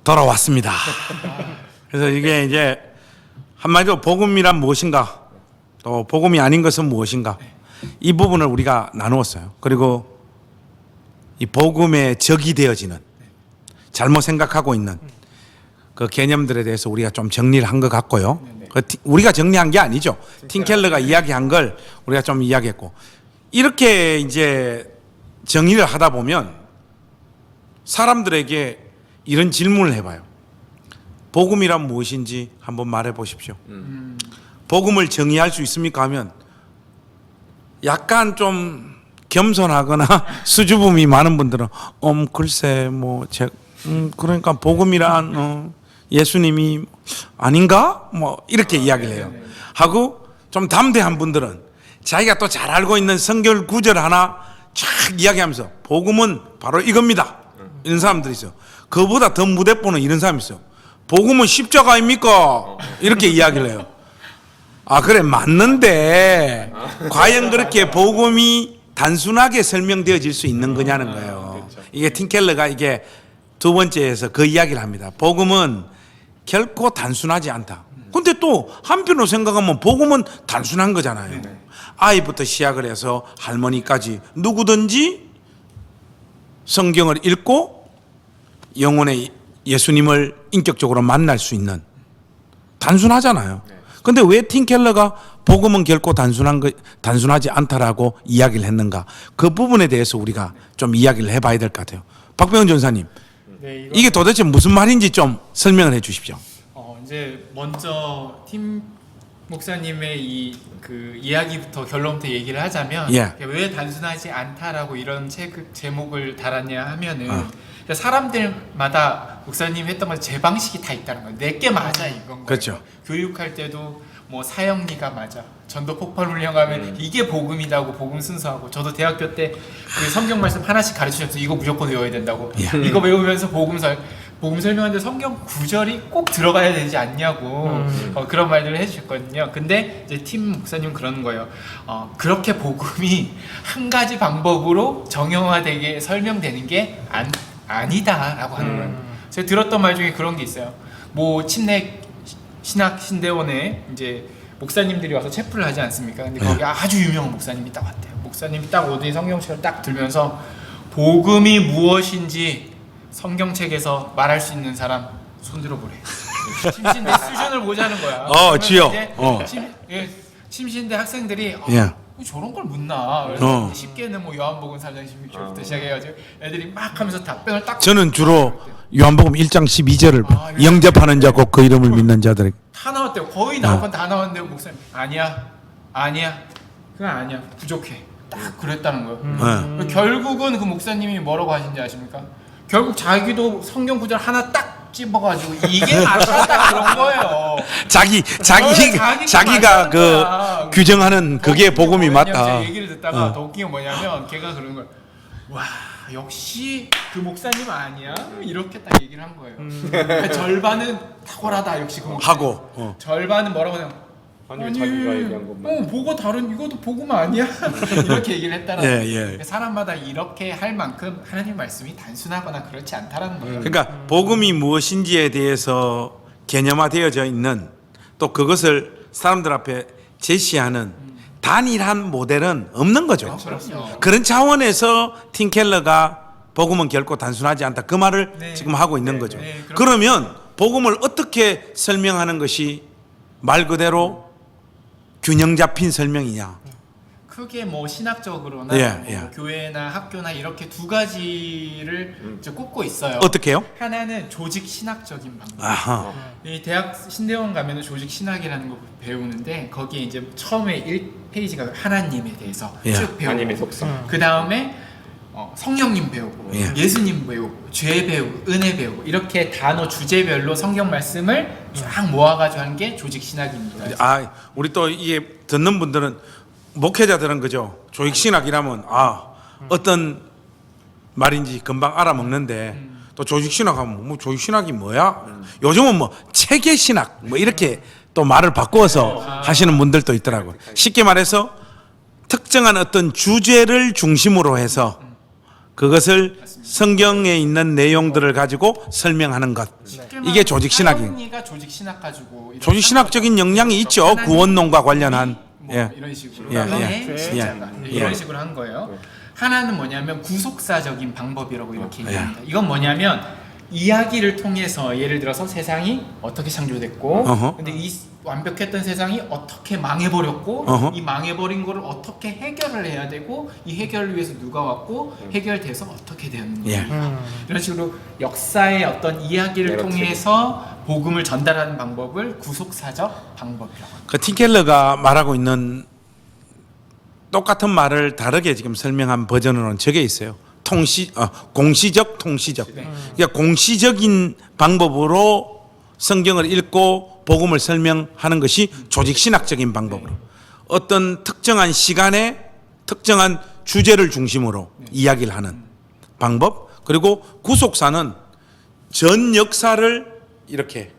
돌아왔습니다. 그래서 이게 이제 한마디로 복음이란 무엇인가, 또 복음이 아닌 것은 무엇인가, 이 부분을 우리가 나누었어요. 그리고 이 복음의 적이 되어지는, 잘못 생각하고 있는 그 개념들에 대해서 우리가 좀 정리를 한 것 같고요. 우리가 정리한 게 아니죠. 팀 켈러가 이야기한 걸 우리가 좀 이야기했고, 이렇게 이제 정리를 하다 보면 사람들에게 이런 질문을 해봐요. 복음이란 무엇인지 한번 말해 보십시오. 복음을 정의할 수 있습니까 하면 약간 좀 겸손하거나 수줍음이 많은 분들은 글쎄 그러니까 복음이란 예수님이 아닌가? 이렇게 이야기를 해요. 하고 좀 담대한 분들은 자기가 또 잘 알고 있는 성경 구절 하나 쫙 이야기하면서 복음은 바로 이겁니다. 이런 사람들이 있어요. 그보다 더 무대뽀는 이런 사람이 있어요. 복음은 십자가 아닙니까? 이렇게 이야기를 해요. 아, 그래, 맞는데 과연 그렇게 복음이 단순하게 설명되어질 수 있는 거냐는 거예요. 이게 팀 켈러가 이게 두 번째에서 그 이야기를 합니다. 복음은 결코 단순하지 않다. 근데 또 한편으로 생각하면 복음은 단순한 거잖아요. 아이부터 시작을 해서 할머니까지 누구든지 성경을 읽고 영혼의 예수님을 인격적으로 만날 수 있는, 단순하잖아요. 근데 왜 팀 켈러가 복음은 결코 단순하지 않다라고 이야기를 했는가? 그 부분에 대해서 우리가 좀 이야기를 해봐야 될 것 같아요. 박병원 전사님, 네, 이게 도대체 무슨 말인지 좀 설명을 해 주십시오. 이제 먼저 팀 목사님의 그 이야기부터 결론부터 얘기를 하자면, 왜 단순하지 않다라고 이런 책 제목을 달았냐 하면은 사람들마다 목사님 했던 건 제 방식이 다 있다는 거예요. 내게 맞아 이건 거예요. 그렇죠. 교육할 때도 뭐 사형리가 맞아, 전도 폭발 훈련하면 이게 복음이라고 복음 순서하고, 저도 대학교 때 그 성경 말씀 하나씩 가르치셨어요. 이거 무조건 외워야 된다고. 이거 외우면서 복음 설명하는데 성경 구절이 꼭 들어가야 되지 않냐고 그런 말들을 해주셨거든요. 근데 이제 팀 목사님 그러는 거예요. 그렇게 복음이 한 가지 방법으로 정형화되게 설명되는 게 아니다라고 하는 거예요. 제가 들었던 말 중에 그런 게 있어요. 뭐 침례 신학 신대원에 이제 목사님들이 와서 체프를 하지 않습니까? 근데 거기 아주 유명한 목사님이 딱 왔대요. 목사님이 딱 오더니 성경책을 딱 들면서 복음이 무엇인지 성경책에서 말할 수 있는 사람 손 들어보래. 침신대 수준을 보자는 거야. 주여. 침신대 학생들이 저런 걸 묻나? 그래서 쉽게는 뭐 요한복음 4장 16절부터 시작해가지고 애들이 막 하면서 답변을 딱. 저는 주로 요한복음 1장 12절을 영접하는 자 곧 그 이름을 믿는 자들. 다 나왔대요. 거의 나올 건 다 나왔는데 목사님 아니야, 그건 아니야, 부족해. 딱 그랬다는 거예요. 결국은 그 목사님이 뭐라고 하신지 아십니까? 결국 자기도 성경 구절 하나 딱 집어가지고 이게 맞다 그런 거예요. 자기가 그 규정하는 그게 복음이 맞다. 제 얘기를 듣다가 더 웃긴 게 뭐냐면 걔가 그러는 거예요. 와, 역시 그 목사님 아니야? 이렇게 딱 얘기를 한 거예요. 그러니까 절반은 탁월하다 역시 그 목사님. 하고 절반은 뭐라고 하냐면 아니 왜 자기가 얘기한 것만 뭐가 다른, 이것도 복음 아니야? 이렇게 얘기를 했다라는 거예요. 사람마다 이렇게 할 만큼 하나님 말씀이 단순하거나 그렇지 않다라는 거예요. 그러니까 복음이 무엇인지에 대해서 개념화되어져 있는, 또 그것을 사람들 앞에 제시하는 단일한 모델은 없는 거죠. 그렇죠. 그런 차원에서 팀 켈러가 복음은 결코 단순하지 않다, 그 말을 지금 하고 있는 거죠. 그러면 복음을 어떻게 설명하는 것이 말 그대로 균형 잡힌 설명이냐? 크게 뭐 신학적으로나 뭐 교회나 학교나 이렇게 두 가지를 이제 꼽고 있어요. 어떻게요? 하나는 조직 신학적인 방법. 이 대학 신대원 가면은 조직 신학이라는 거 배우는데, 거기에 이제 처음에 1페이지가 하나님에 대해서 쭉 배우고, 하나님의 속성. 그 다음에 성령님 배우고, 예수님 배우고, 죄 배우고, 은혜 배우고, 이렇게 단어 주제별로 성경 말씀을 쫙 모아가지고 하는 게 조직 신학입니다. 우리 또 이게 듣는 분들은, 목회자들은 그죠? 조직 신학이라면 어떤 말인지 금방 알아먹는데, 또 조직 신학하면 뭐 조직 신학이 뭐야? 요즘은 뭐 체계 신학 뭐 이렇게 또 말을 바꾸어서 하시는 분들도 있더라고요. 쉽게 말해서 특정한 어떤 주제를 중심으로 해서 그것을 성경에 있는 내용들을 가지고 설명하는 것. 이게 조직 신학이. 사형리가 조직 신학 가지고 이런 조직 신학적인 영향이 있죠. 하나님, 구원론과 관련한. 뭐 예. 이런 식으로 예, 은혜, 예. 십자가 예. 이런 예. 식으로 한 거예요. 하나는 뭐냐면 구속사적인 방법이라고 이렇게 예. 얘기합니다. 이건 뭐냐면 이야기를 통해서 예를 들어서 세상이 어떻게 창조됐고 어허. 근데 이 완벽했던 세상이 어떻게 망해버렸고 어허. 이 망해버린 거를 어떻게 해결을 해야 되고 이 해결을 위해서 누가 왔고 해결돼서 어떻게 되었는가 예. 이런 식으로 역사의 어떤 이야기를 내러티브. 통해서 복음을 전달하는 방법을 구속사적 방법이라고 합니다. 그 티켈러가 말하고 있는 똑같은 말을 다르게 지금 설명한 버전으로는 저게 있어요. 공시적, 통시적. 그러니까 공시적인 방법으로 성경을 읽고 복음을 설명하는 것이 조직 신학적인 방법으로 어떤 특정한 시간에 특정한 주제를 중심으로 이야기를 하는 방법. 그리고 구속사는 전 역사를 이렇게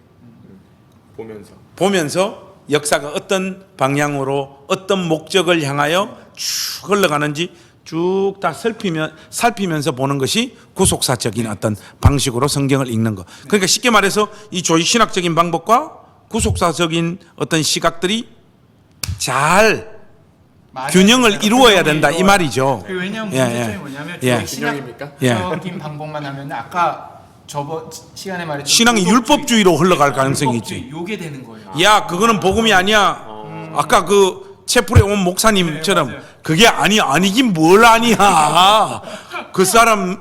보면서 역사가 어떤 방향으로 어떤 목적을 향하여 쭉 흘러가는지 쭉 다 살피면서 보는 것이 구속사적인 어떤 방식으로 성경을 읽는 것. 그러니까 쉽게 말해서 이 조직 신학적인 방법과 구속사적인 어떤 시각들이 잘 균형을 이루어야 된다 이 말이죠. 왜냐하면 예, 문제점이 예. 뭐냐면 예. 조직 균형입니까? 신학적인 방법만 하면 아까 저번 시간에 말했던 신앙이 율법주의로 흘러갈 가능성이 율법주의, 있지. 요게 되는 거예요. 야, 그거는 복음이 아니야. 아까 그 채플에 온 목사님처럼 네, 맞아요. 그게 아니긴 뭘 아니야. 그 사람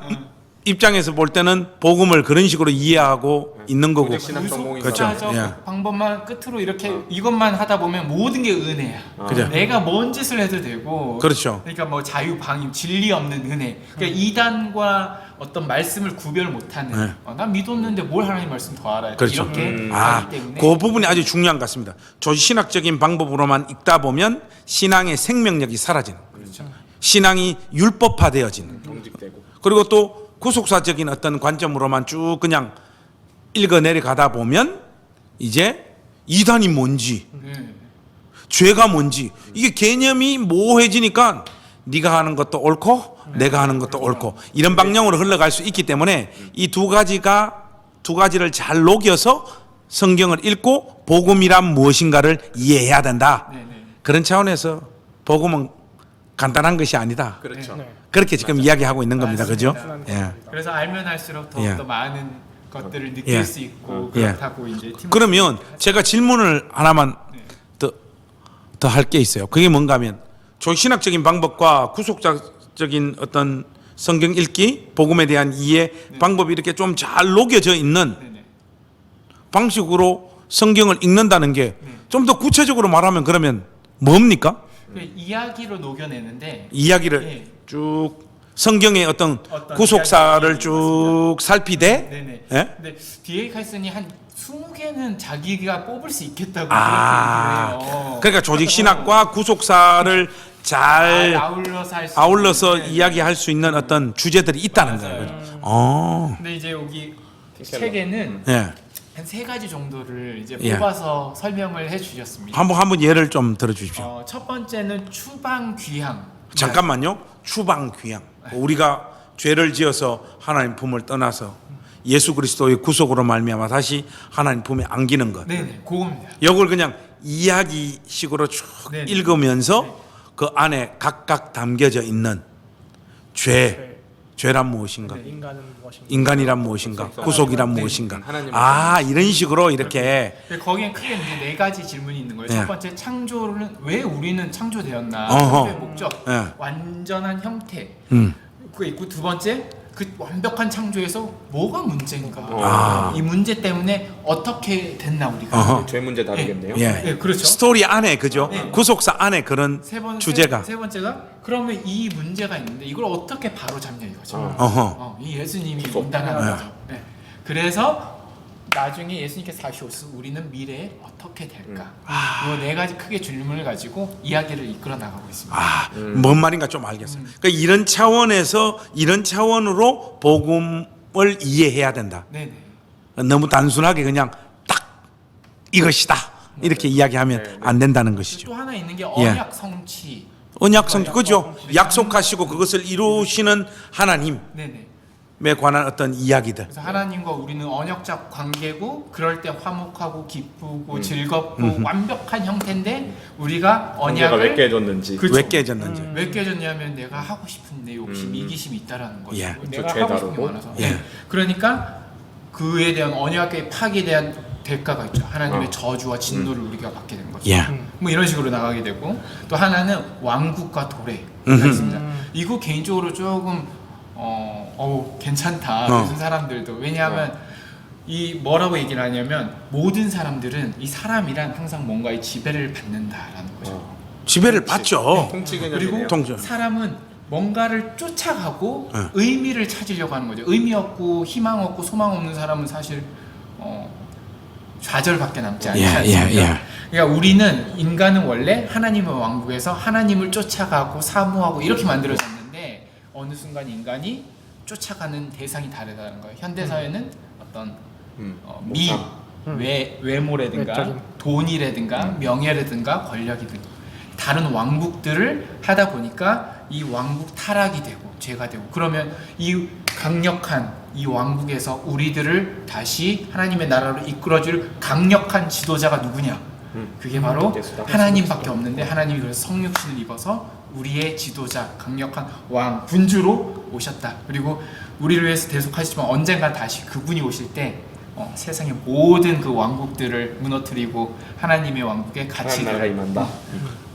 입장에서 볼 때는 복음을 그런 식으로 이해하고 있는 거고. 조직 신학 전공이 그렇죠. 구속사적 예. 방법만 끝으로 이렇게 이것만 하다 보면 모든 게 은혜야. 그죠. 내가 뭔 짓을 해도 되고. 그렇죠. 그러니까 뭐 자유 방임, 진리 없는 은혜. 그러니까 이단과 어떤 말씀을 구별 못하는. 네. 난 믿었는데 뭘 하나님 말씀 더 알아야 돼. 그렇죠. 이렇게 아, 하기 때문에. 그 부분이 아주 중요한 것 같습니다. 조직 신학적인 방법으로만 읽다 보면 신앙의 생명력이 사라지는. 신앙이 율법화되어지는. 경직되고. 그리고 또 구속사적인 어떤 관점으로만 쭉 그냥 읽어 내려가다 보면 이제 이단이 뭔지 네. 죄가 뭔지 이게 개념이 모호해지니까 네가 하는 것도 옳고 내가 하는 것도 옳고 이런 방향으로 흘러갈 수 있기 때문에 이 두 가지를 잘 녹여서 성경을 읽고 복음이란 무엇인가를 이해해야 된다. 네, 네. 그런 차원에서 복음은 간단한 것이 아니다. 그렇죠. 네. 그렇게 지금 이야기하고 있는 겁니다. 그죠? 맞습니다. 예. 그래서 알면 할수록 더욱더 예. 많은 것들을 느낄 예. 수 있고 예. 그렇다고 이제 팀 그러면 제가 질문을 하나만 더 할 게 있어요. 그게 뭔가 하면 조신학적인 방법과 구속적인 어떤 성경 읽기, 복음에 대한 이해 방법이 이렇게 좀 잘 녹여져 있는 네네. 방식으로 성경을 읽는다는 게 좀 더 구체적으로 말하면 그러면 뭡니까? 그 이야기로 녹여내는데 이야기를 예. 쭉 성경의 어떤 어떤 구속사를 이야기, 쭉 살피되 네네. 예? 근데 D.A. 칼슨이 한 20개는 자기가 뽑을 수 있겠다고 아, 그렇게 얘기를 해요. 그러니까 조직 신학과 구속사를 잘 아울러서 할 수 아울러서 있는. 이야기할 수 있는 어떤 주제들이 있다는 거예요. 맞아요. 그죠? 어. 근데 이제 여기 티켈러. 책에는 예. 한 3가지 정도를 이제 예. 뽑아서 설명을 해주셨습니다. 한번 예를 좀 들어 주십시오. 첫 번째는 추방 귀향. 잠깐만요. 추방 귀양. 우리가 죄를 지어서 하나님 품을 떠나서 예수 그리스도의 구속으로 말미암아 다시 하나님 품에 안기는 것. 네네, 그겁니다. 이걸 그냥 이야기식으로 쭉 네네. 읽으면서 그 안에 각각 담겨져 있는 죄란 무엇인가? 인간은 무엇인가? 인간이란 무엇인가? 구속이란 네. 무엇인가? 하나님의 아, 이런 식으로 이렇게 근데 거기엔 크게 이제 4가지 질문이 있는 거예요. 예. 첫 번째, 창조는 왜 우리는 창조되었나? 어허. 창조의 목적, 예. 완전한 형태. 음. 그거 있고 두 번째, 그 완벽한 창조에서 뭐가 문제인가? 아. 이 문제 때문에 어떻게 됐나 우리가? 어허. 죄 문제 다루겠네요. 예. 네, 그렇죠. 스토리 안에 그죠? 네. 구속사 안에 그런 주제가 세 번째가 그러면 이 문제가 있는데 이걸 어떻게 바로 잡냐 이거죠. 어허. 이 예수님이 구속. 인당하는 네. 거죠. 네. 그래서 나중에 예수님께서 다시 오셔서 우리는 미래에 어떻게 될까? 이 4가지 크게 질문을 가지고 이야기를 이끌어 나가고 있습니다. 아, 뭔 말인가 좀 알겠어요. 그러니까 이런 차원에서 이런 차원으로 복음을 이해해야 된다. 네네. 너무 단순하게 그냥 딱 이것이다 이렇게 이야기하면 네, 네. 안 된다는 것이죠. 또 하나 있는 게 예. 언약 성취. 언약 성취 그죠? 약속하시고 그것을 이루시는 하나님에 네네. 관한 어떤 이야기들. 그래서 하나님과 우리는 언약적 관계고 그럴 때 화목하고 기쁘고 즐겁고 완벽한 형태인데 우리가 관계가 왜 언약을 깨졌는지. 그쵸. 왜 깨졌는지. 왜 깨졌냐면 내가 하고 싶은 내 욕심, 이기심이 있다라는 거죠. 예. 내가 죄 하고 싶은 게 다루고. 많아서. 예. 네. 그러니까 그에 대한 언약의 파기에 대한 대가가 있죠. 하나님의 저주와 진노를 우리가 받게 된 거죠. 예. 뭐 이런 식으로 나가게 되고 또 하나는 왕국과 도래가 있습니다. 이거 개인적으로 조금 괜찮다. 요즘 사람들도 왜냐하면 이 뭐라고 얘기를 하냐면 모든 사람들은 이 사람이란 항상 뭔가의 지배를 받는다라는 거죠. 지배를 받죠. 통치 그리고 개념이네요. 통제. 사람은 뭔가를 쫓아가고 네. 의미를 찾으려고 하는 거죠. 의미 없고 희망 없고 소망 없는 사람은 사실 좌절밖에 남지 않지 않습니까? 그러니까 우리는 인간은 원래 하나님의 왕국에서 하나님을 쫓아가고 사모하고 이렇게 만들어졌는데 어느 순간 인간이 쫓아가는 대상이 다르다는 거예요. 현대 사회는 어떤 외모라든가 외적인. 돈이라든가 명예라든가 권력이든 다른 왕국들을 하다 보니까 이 왕국 타락이 되고 죄가 되고 그러면 이 강력한 이 왕국에서 우리들을 다시 하나님의 나라로 이끌어줄 강력한 지도자가 누구냐? 그게 바로 예수다. 하나님밖에 없는데 하나님이 그래서 성육신을 입어서 우리의 지도자 강력한 왕 군주로 오셨다. 그리고 우리를 위해서 대속하시지만 언젠가 다시 그분이 오실 때 세상의 모든 그 왕국들을 무너뜨리고 하나님의 왕국에 같이 하나님 나라가 임한다.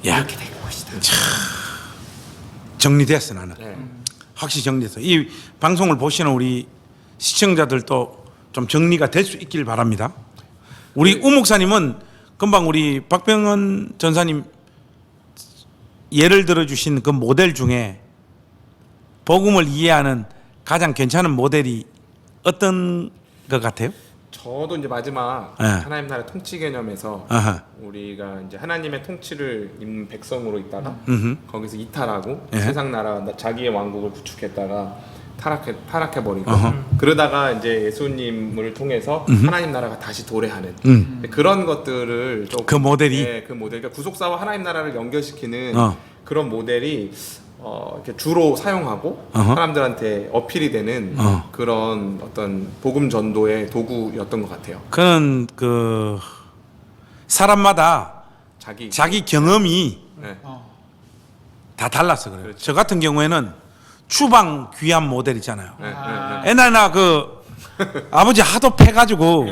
이렇게 될 것이다. 정리됐어 나는. 네. 확실히 정리됐어. 이 방송을 보시는 우리 시청자들도 좀 정리가 될 수 있길 바랍니다. 우리 우 목사님은 금방 우리 박병헌 전사님 예를 들어주신 그 모델 중에 복음을 이해하는 가장 괜찮은 모델이 어떤 것 같아요? 저도 이제 마지막 네. 하나님 나라 통치 개념에서 아하. 우리가 이제 하나님의 통치를 입는 백성으로 있다가 음흠. 거기서 이탈하고 예. 세상 나라 자기의 왕국을 구축했다가 타락해 버리고 어허. 그러다가 이제 예수님을 통해서 하나님 나라가 다시 도래하는 그런 것들을 좀 그 모델이? 네, 그 모델 그러니까 구속사와 하나님 나라를 연결시키는 어. 그런 모델이 이렇게 주로 사용하고 어허. 사람들한테 어필이 되는 그런 어떤 복음 전도의 도구였던 것 같아요. 그는 그 사람마다 자기 경험이 네. 다 달라서 그래요. 그렇죠. 저 같은 경우에는 추방 귀환 모델 있잖아요. 네, 네, 아. 네. 옛날에 나 그 아버지 하도 패가지고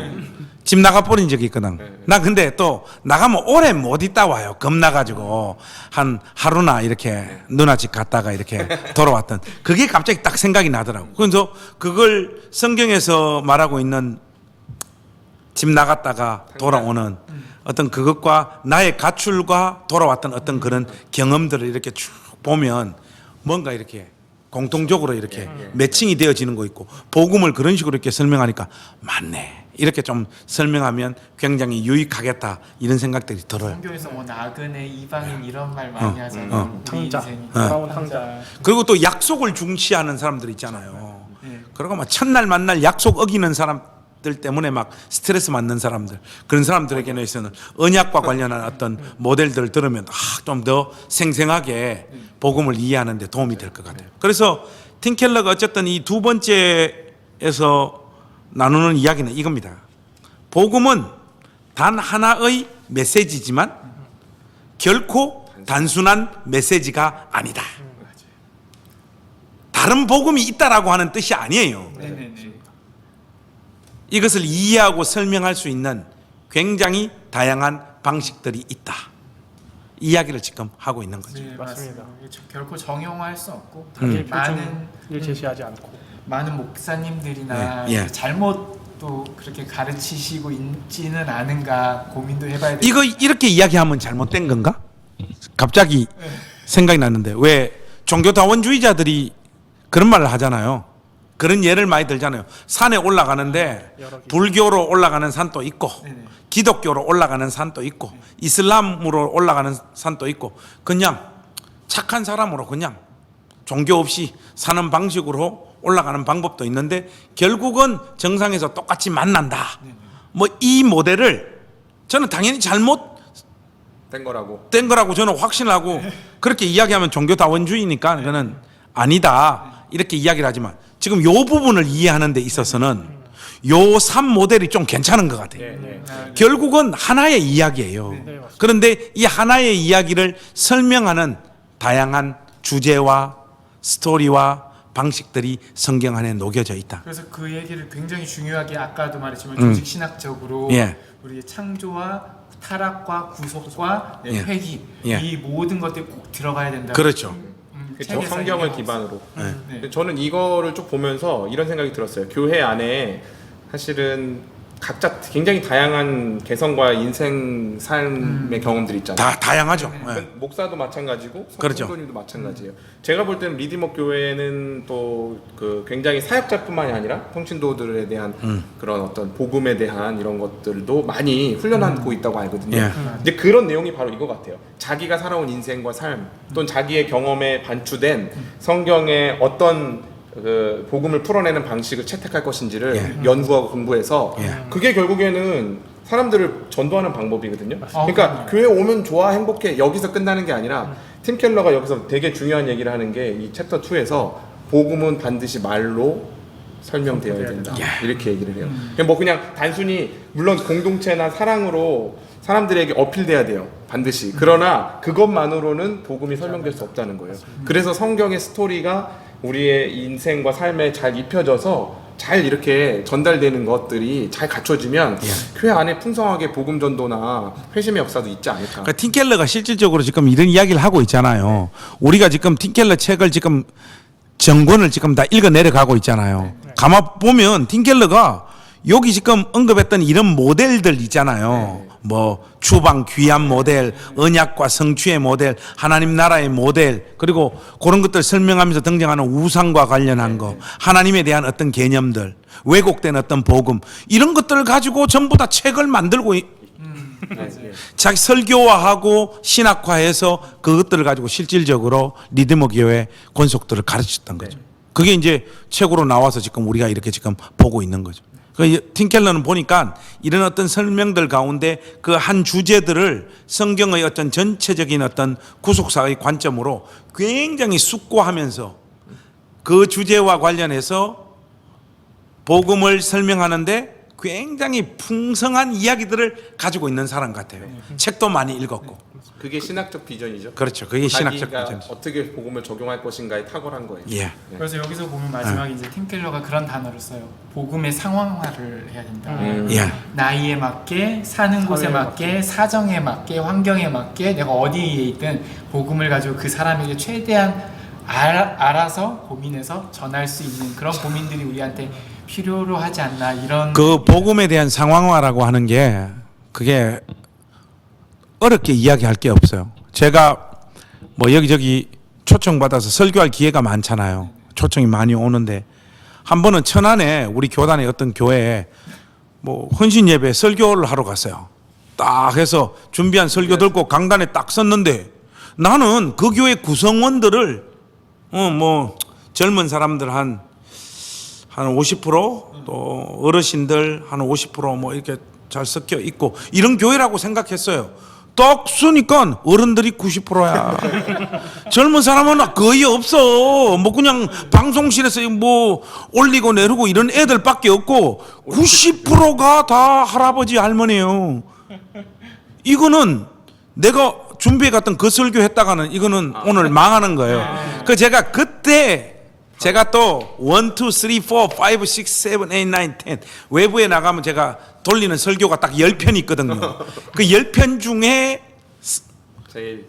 집 나가 버린 적이 있거든. 나 근데 또 나가면 오래 못 있다 와요. 겁나가지고 한 하루나 이렇게 누나 집 갔다가 이렇게 돌아왔던 그게 갑자기 딱 생각이 나더라고. 그래서 그걸 성경에서 말하고 있는 집 나갔다가 돌아오는 어떤 그것과 나의 가출과 돌아왔던 어떤 그런 경험들을 이렇게 쭉 보면 뭔가 이렇게 공통적으로 이렇게 매칭이 되어지는 거 있고 복음을 그런 식으로 이렇게 설명하니까 맞네 이렇게 좀 설명하면 굉장히 유익하겠다 이런 생각들이 들어요. 성경에서 뭐 나그네 이방인 이런 말 많이 하잖아요. 우리 탕자, 인생이. 돌아온 탕자. 그리고 또 약속을 중시하는 사람들 있잖아요. 네. 그리고 막 첫날 만날 약속 어기는 사람들 때문에 막 스트레스 받는 사람들 그런 사람들에게는 언약과 관련한 어떤 모델들을 들으면 좀 더 생생하게 복음을 이해하는 데 도움이 될 것 같아요. 그래서 팀 켈러가 어쨌든 이 두 번째에서 나누는 이야기는 이겁니다. 복음은 단 하나의 메시지지만 결코 단순한 메시지가 아니다. 다른 복음이 있다라고 하는 뜻이 아니에요. 네네네. 이것을 이해하고 설명할 수 있는 굉장히 다양한 방식들이 있다. 이야기를 지금 하고 있는 거죠. 네, 맞습니다. 맞습니다. 결코 정형화할 수 없고 자기 많은 표준을 제시하지 않고. 많은 목사님들이나 네, 예. 잘못도 그렇게 가르치시고 있지는 않은가 고민도 해봐야 돼요. 이거 이렇게 이야기하면 잘못된 건가? 갑자기 생각이 났는데 왜 종교다원주의자들이 그런 말을 하잖아요. 그런 예를 많이 들잖아요. 산에 올라가는데 여러 개. 불교로 올라가는 산도 있고 네네. 기독교로 올라가는 산도 있고 이슬람으로 올라가는 산도 있고 그냥 착한 사람으로 그냥 종교 없이 사는 방식으로 올라가는 방법도 있는데 결국은 정상에서 똑같이 만난다. 뭐 이 모델을 저는 당연히 잘못 된 거라고. 저는 확신하고 그렇게 이야기하면 종교다원주의니까 그거는 아니다 이렇게 이야기를 하지만 지금 요 부분을 이해하는 데 있어서는 요 3모델이 좀 괜찮은 것 같아요. 네. 결국은 하나의 이야기예요. 맞습니다. 그런데 이 하나의 이야기를 설명하는 다양한 주제와 스토리와 방식들이 성경 안에 녹여져 있다. 그래서 그 얘기를 굉장히 중요하게 아까도 말했지만 조직 신학적으로 예. 우리의 창조와 타락과 구속과 예. 회귀 예. 이 모든 것들이 꼭 들어가야 된다. 그렇죠. 그렇죠. 책에서 성경을 얘기하고 기반으로. 네. 근데 저는 이거를 쭉 보면서 이런 생각이 들었어요. 교회 안에 사실은 각자 굉장히 다양한 개성과 인생 삶의 경험들이 있잖아요. 다양하죠. 예. 그러니까 목사도 마찬가지고 그렇죠. 성도님도 마찬가지예요. 제가 볼 때는 리디머 교회는 또 그 굉장히 사역자뿐만이 아니라 성신도들에 대한 그런 어떤 복음에 대한 이런 것들도 많이 훈련하고 있다고 알거든요. 예. 이제 그런 내용이 바로 이거 같아요. 자기가 살아온 인생과 삶 또는 자기의 경험에 반추된 성경의 어떤 그 복음을 풀어내는 방식을 채택할 것인지를 예. 연구하고 공부해서 예. 그게 결국에는 사람들을 전도하는 방법이거든요. 그러니까 그럼요. 교회 오면 좋아 행복해 여기서 끝나는 게 아니라 팀 켈러가 여기서 되게 중요한 얘기를 하는 게 이 챕터 2에서 복음은 반드시 말로 설명되어야 된다 이렇게 얘기를 해요. 그냥 단순히 물론 공동체나 사랑으로 사람들에게 어필돼야 돼요 반드시. 그러나 그것만으로는 복음이 설명될 수 없다는 거예요. 그래서 성경의 스토리가 우리의 인생과 삶에 잘 입혀져서 잘 이렇게 전달되는 것들이 잘 갖춰지면 교회 안에 풍성하게 복음 전도나 회심의 역사도 있지 않을까. 그러니까 팀켈러가 실질적으로 지금 이런 이야기를 하고 있잖아요. 우리가 지금 팀켈러 책을 지금 정권을 지금 다 읽어 내려가고 있잖아요. 가만 보면 팀켈러가 여기 지금 언급했던 이런 모델들 있잖아요. 뭐 추방 귀한 모델, 언약과 성취의 모델, 하나님 나라의 모델, 그리고 그런 것들 설명하면서 등장하는 우상과 관련한 거, 하나님에 대한 어떤 개념들, 왜곡된 어떤 복음, 이런 것들을 가지고 전부 다 책을 만들고 자기 설교화하고 신학화해서 그것들을 가지고 실질적으로 리드머 교회 권속들을 가르쳤던 거죠. 그게 이제 책으로 나와서 지금 우리가 이렇게 지금 보고 있는 거죠. 팀켈러는 보니까 이런 어떤 설명들 가운데 그 한 주제들을 성경의 어떤 전체적인 어떤 구속사의 관점으로 굉장히 숙고하면서 그 주제와 관련해서 복음을 설명하는데 굉장히 풍성한 이야기들을 가지고 있는 사람 같아요. 책도 많이 읽었고. 그게 신학적 비전이죠. 그렇죠. 그게 신학적 자기가 비전이죠. 어떻게 복음을 적용할 것인가에 탁월한 거예요. 예. 그래서 여기서 보면 마지막에 이제 팀 켈러가 그런 단어를 써요. 복음의 상황화를 해야 된다. 예. 나이에 맞게, 사는 곳에 맞게, 사정에 맞게, 환경에 맞게 내가 어디에 있든 복음을 가지고 그 사람에게 최대한 알아서 고민해서 전할 수 있는 그런 고민들이 우리한테 필요로 하지 않나 이런. 그 복음에 대한 상황화라고 하는 게 그게 어렵게 이야기할 게 없어요. 제가 뭐 여기저기 초청받아서 설교할 기회가 많잖아요. 초청이 많이 오는데 한 번은 천안에 우리 교단의 어떤 교회에 뭐 헌신 예배 설교를 하러 갔어요. 딱 해서 준비한 설교 들고 강단에 딱 섰는데 나는 그 교회 구성원들을 뭐 젊은 사람들 한 50%또 어르신들 한 50%뭐 이렇게 잘 섞여 있고 이런 교회라고 생각했어요. 딱 쓰니까 어른들이 90%야. 젊은 사람은 거의 없어. 뭐 그냥 방송실에서 뭐 올리고 내리고 이런 애들밖에 없고 90%가 다 할아버지 할머니예요. 이거는 내가 준비해 갔던 그 설교 했다가는 이거는 오늘 망하는 거예요. 그 제가 그때 제가 또 1, 2, 3, 4, 5, 6, 7, 8, 9, 10 외부에 나가면 제가 돌리는 설교가 딱 10편 있거든요. 그 10편 중에 제일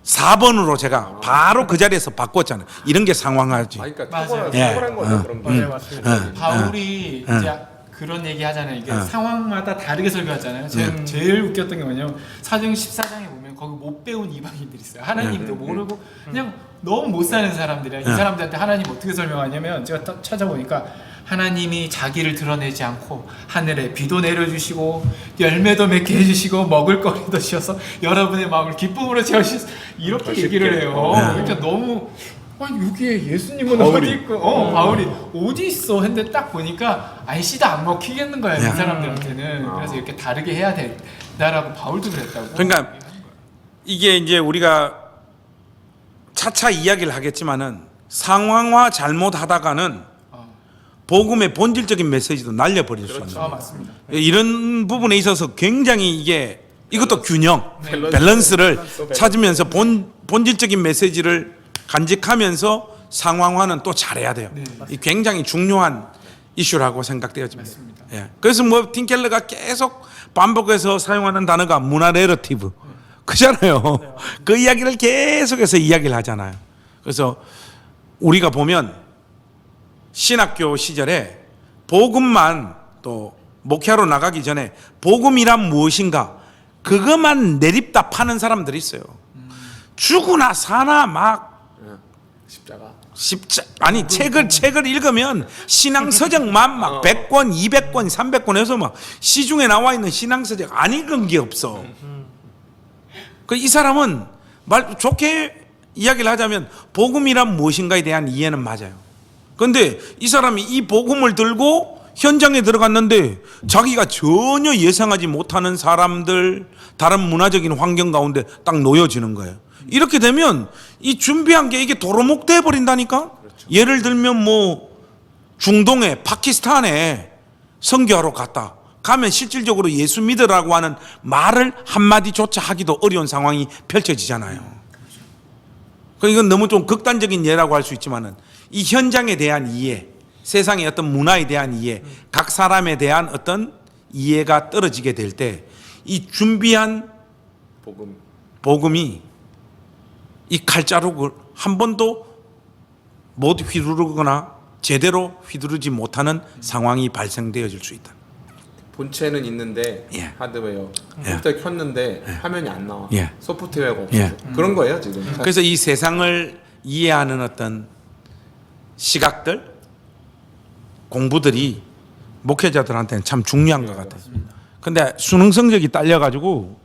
4번으로 제가 바로 그 자리에서 바꿨잖아요. 이런 게 상황하지. 그러니까 맞아요. 탁월한 거죠. 그런 게. 맞아요, 맞습니다. 바울이 이제 그런 얘기 하잖아요. 이게 상황마다 다르게 설교하잖아요. 제일 웃겼던 게 뭐냐면 사도행 14장에 보면 거기 못 배운 이방인들이 있어요. 하나님도 모르고 그냥 너무 못 사는 사람들이야. 이 사람들한테 하나님 어떻게 설명하냐면 제가 딱 찾아보니까 하나님이 자기를 드러내지 않고 하늘에 비도 내려주시고 열매도 맺게 해주시고 먹을거리도 주셔서 여러분의 마음을 기쁨으로 채우시소 이렇게 얘기를 해요. 그러니까 너무 여기에 예수님은 어디 있고 바울이 어디 있어 했는데 딱 보니까 씨도 안 먹히겠는 거야 이 사람들한테는. 그래서 이렇게 다르게 해야 된다라고 바울도 그랬다고. 그러니까 이게 이제 우리가 차차 이야기를 하겠지만은 상황화 잘못하다가는 복음의 본질적인 메시지도 날려버릴 수 있는 맞습니다. 이런 부분에 있어서 굉장히 이것도 균형, 밸런스를 찾으면서 본질적인 메시지를 간직하면서 상황화는 또 잘해야 돼요. 이 굉장히 중요한 이슈라고 생각되어집니다. 맞습니다. 예. 그래서 뭐 팀켈러가 계속 반복해서 사용하는 단어가 문화 내러티브 그잖아요. 그 이야기를 계속해서 이야기를 하잖아요. 그래서 우리가 보면 신학교 시절에 복음만 또 목회하러 나가기 전에 복음이란 무엇인가 그것만 내립다 파는 사람들이 있어요. 죽으나 사나 막 십자가. 책을 읽으면 신앙서적만 막 100권, 200권, 300권 해서 막 시중에 나와 있는 신앙서적 안 읽은 게 없어. 이 사람은 말 좋게 이야기를 하자면 복음이란 무엇인가에 대한 이해는 맞아요. 그런데 이 사람이 이 복음을 들고 현장에 들어갔는데 자기가 전혀 예상하지 못하는 사람들, 다른 문화적인 환경 가운데 딱 놓여지는 거예요. 이렇게 되면 이 준비한 게 이게 도로목 돼 버린다니까. 예를 들면 뭐 중동에 파키스탄에 선교하러 갔다. 가면 실질적으로 예수 믿으라고 하는 말을 한마디조차 하기도 어려운 상황이 펼쳐지잖아요. 이건 너무 좀 극단적인 예라고 할 수 있지만은 이 현장에 대한 이해, 세상의 어떤 문화에 대한 이해, 각 사람에 대한 어떤 이해가 떨어지게 될 때 이 준비한 복음이 이 칼자루를 한 번도 못 휘두르거나 제대로 휘두르지 못하는 상황이 발생되어질 수 있다. 본체는 있는데 예. 하드웨어 예. 컴퓨터에 켰는데 화면이 안 나와. 예. 소프트웨어가 없어. 예. 그런 거예요 지금. 그래서 이 세상을 이해하는 어떤 시각들, 공부들이 목회자들한테는 참 중요한 것 같아요. 근데 수능 성적이 딸려가지고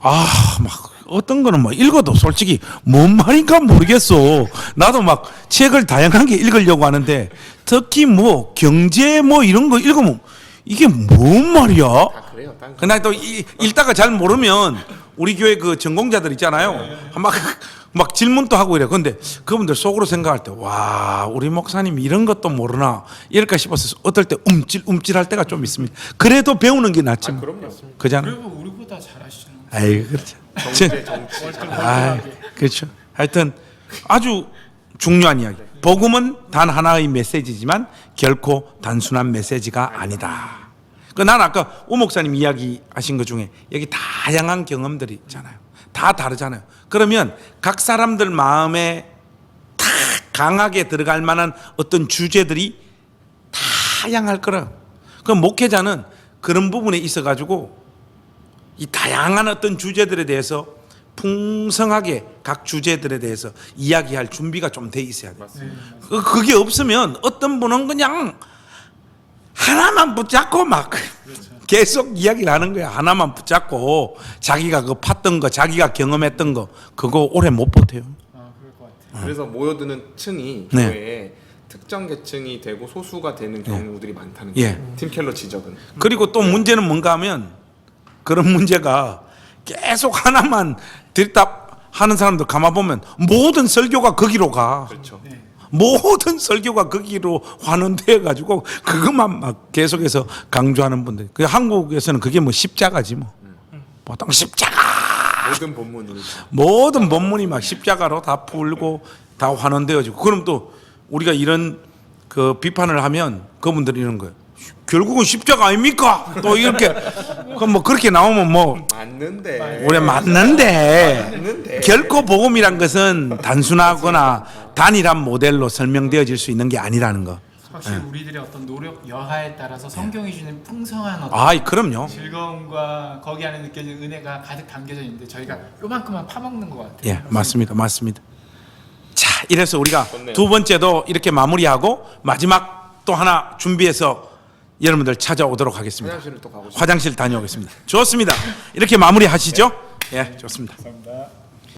막 어떤 거는 뭐 읽어도 솔직히 뭔 말인가 모르겠어. 나도 막 책을 다양하게 읽으려고 하는데 특히 뭐 경제 뭐 이런 거 읽으면 이게 뭔 말이야? 다 그래요. 근데 또 읽다가 잘 모르면 우리 교회 그 전공자들 있잖아요. 막 질문도 하고 이래. 근데 그분들 속으로 생각할 때, 와, 우리 목사님 이런 것도 모르나 이럴까 싶어서 어떨 때 움찔할 때가 좀 있습니다. 그래도 배우는 게 낫지. 뭐. 그럼요. 그잖아요. 그리고 우리보다 잘하시잖아요. 아이, 그렇죠. 정치. 그렇죠. 하여튼 아주 중요한 이야기. 복음은 단 하나의 메시지지만 결코 단순한 메시지가 아니다. 난 아까 오 목사님 이야기하신 것 중에 여기 다양한 경험들이 있잖아요. 다 다르잖아요. 그러면 각 사람들 마음에 다 강하게 들어갈 만한 어떤 주제들이 다양할 거라. 그럼 목회자는 그런 부분에 있어가지고 이 다양한 어떤 주제들에 대해서 풍성하게 각 주제들에 대해서 이야기할 준비가 좀 돼 있어야 돼요. 그게 없으면 어떤 분은 그냥 하나만 붙잡고 막 계속 이야기를 하는 거야. 하나만 붙잡고 자기가 그 팠던 거, 자기가 경험했던 거 그거 오래 못 버텨요. 그럴 것 같아요. 그래서 모여드는 층이 네. 교회에 특정 계층이 되고 소수가 되는 경우들이 많다는 예. 거예요. 팀 켈러 지적은. 그리고 또 문제는 뭔가 하면 그런 문제가 계속 하나만 들이답하는 사람들 가만보면 모든 설교가 거기로 가. 그렇죠. 모든 설교가 거기로 환원되어 가지고 그것만 막 계속해서 강조하는 분들. 그 한국에서는 그게 뭐 십자가지 뭐. 보통 십자가. 모든 본문이. 모든 본문이 막 십자가로 다 풀고 다 환원되어지고. 그럼 또 우리가 이런 그 비판을 하면 그분들이 이런 거예요. 결국은 십자가 아닙니까? 또 이렇게 그럼 뭐 그렇게 나오면 뭐 맞는데. 우리 맞는데 결코 복음이란 것은 단순하거나 단일한 모델로 설명되어질 수 있는 게 아니라는 거. 확실히 우리들의 어떤 노력 여하에 따라서 성경이 주는 풍성한 어떤 그럼요. 즐거움과 거기 안에 느껴지는 은혜가 가득 담겨져 있는데 저희가 요만큼만 파먹는 것 같아요. 예, 맞습니다. 자, 이래서 우리가 좋네요. 두 번째도 이렇게 마무리하고 마지막 또 하나 준비해서 여러분들 찾아오도록 하겠습니다. 화장실을 또 가고 싶어요. 화장실 다녀오겠습니다. 좋습니다. 이렇게 마무리하시죠? 예, 좋습니다. 감사합니다.